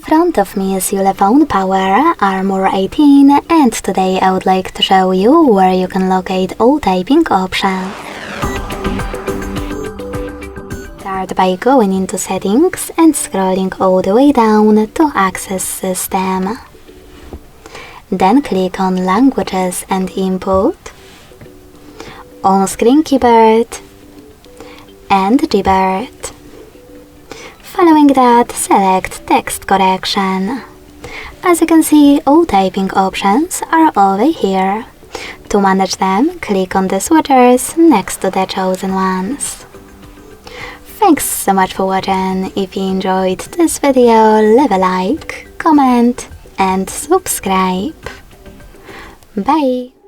In front of me is ULEFONE Power Armor 18, and today I would like to show you where you can locate all typing options. Start by going into Settings and scrolling all the way down to Access System. Then click on Languages and Input, On-Screen Keyboard, and Gboard. Following that, select Text Correction. As you can see, all typing options are over here. To manage them, click on the switchers next to the chosen ones. Thanks so much for watching. If you enjoyed this video, leave a like, comment and subscribe. Bye!